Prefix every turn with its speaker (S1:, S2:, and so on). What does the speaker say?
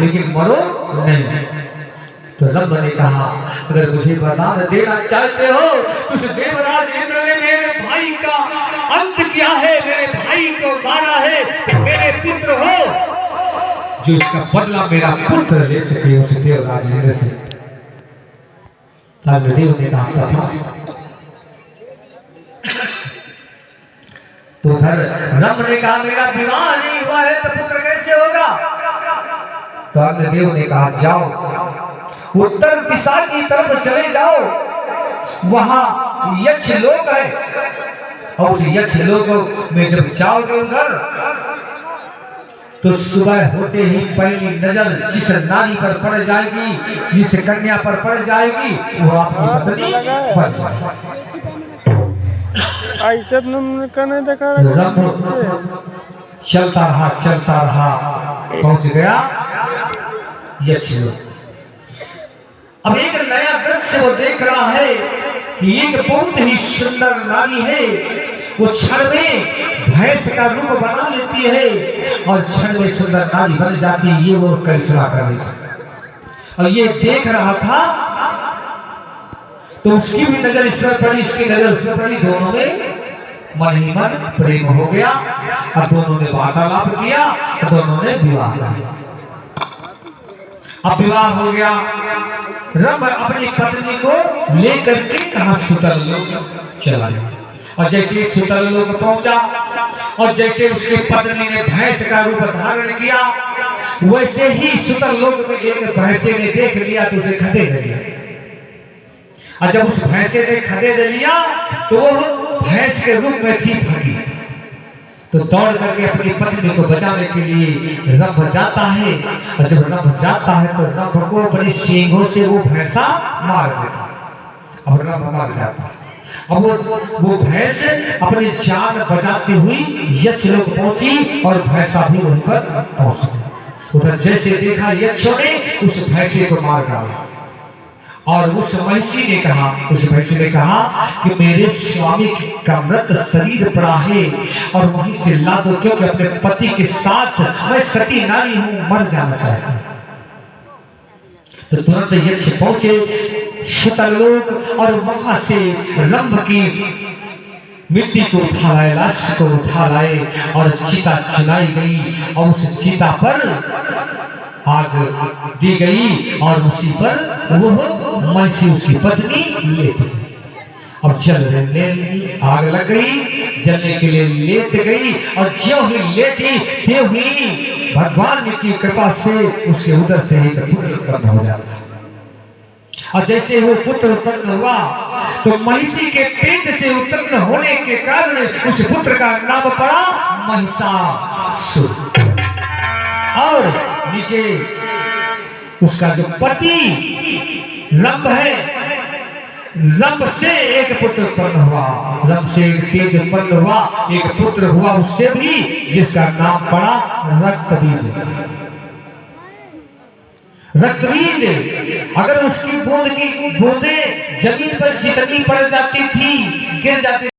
S1: लेकिन मरो नहीं। तो रब ने कहा अगर मुझे वरदान देना चाहते हो उस देवराज इंद्र ने मेरे भाई का अंत किया है, मेरे भाई को मारा है, मेरे पुत्र हो जो इसका बदला मेरा पुत्र ले सके उस देवराज इंद्र से। देव ने कहा तो उधर रब ने कहा मेरा विवाह नहीं हुआ है तो पुत्र कैसे होगा। तो अग्निदेव ने कहा जाओ उत्तर दिशा की तरफ चले जाओ, वहां यक्ष लोक है और उस यक्ष लोक में जब जाओगे उधर तो सुबह होते ही पहली नजर जिस नारी पर पड़ जाएगी, जिस कन्या पर पड़ जाएगी वो आपकी पत्नी बन जाएगी। चलता रहा पहुंच गया यक्ष लोक। अब एक नया दृश्य वो देख रहा है कि एक बहुत ही सुंदर नारी है, वो क्षण में भैंस का रूप बना लेती है और क्षण में सुंदर नारी बन जाती है। ये वो करिश्मा कर लेती है और ये देख रहा था तो उसकी भी नजर इस पर पड़ी, इसकी नजर उस पर पड़ी, दोनों में मन ही मन प्रेम हो गया और दोनों ने वार्तालाप किया और दोनों ने विवाह किया। अब विवाह हो गया, रब अपनी पत्नी को लेकर के कहां सुतल लोक चला गया और जैसे सुतल लोक पहुंचा और जैसे उसकी पत्नी ने भैंस का रूप धारण किया वैसे ही सुतल लोक में एक भैंसे ने देख लिया तो उसे खदेड़ दिया और जब उस भैंसे ने खदेड़ लिया तो वो भैंस के रूप में थी फटी। तो दौड़ करके अपनी पत्नी को बचाने के लिए रब जाता है और जब रब जाता है तो रब को अपने सींगों से वो भैंसा मार देता और रब मर जाता है। अब वो भैंस अपनी जान बचाती हुई यक्ष लोक पहुंची और भैंसा भी वहीं पर पहुंच गया। उधर जैसे देखा यक्षों ने उस भैंसे को मार डाला और उस महिषी ने कहा कि मेरे स्वामी का मृत शरीर पड़ा है और वहीं से ला दो क्योंकि अपने पति के साथ मैं सती नारी हूं, मर जाना चाहता हूं। तो तुरंत यक्ष पहुंचे सुतल लोक और वहां से रंभ की मिट्टी को उठा लाए, लाश को उठा लाए और चिता चुनाई गई और उस चिता पर आग दी गई और उसी पर वो महिषी उसकी पत्नी लेट। अब जलने आग लग गई, जलने के लिए लेट गई और ज्यों ही लेटी त्यों ही भगवान की कृपा से उसके उदर से एक पुत्र उत्पन्न हो जाता। और जैसे वो पुत्र उत्पन्न हुआ तो महिषी के पेट से उत्पन्न होने के कारण उस पुत्र का नाम पड़ा महिषासुर। और नीचे उसका जो पति रंभ है, रंभ से एक पुत्र उत्पन्न हुआ, रंभ से एक तेज उत्पन्न हुआ, एक पुत्र हुआ उससे भी जिसका नाम पड़ा रक्तबीज। रक्तबीज अगर उसकी बूंदें जमीन पर जितनी पड़ जाती थी गिर जाती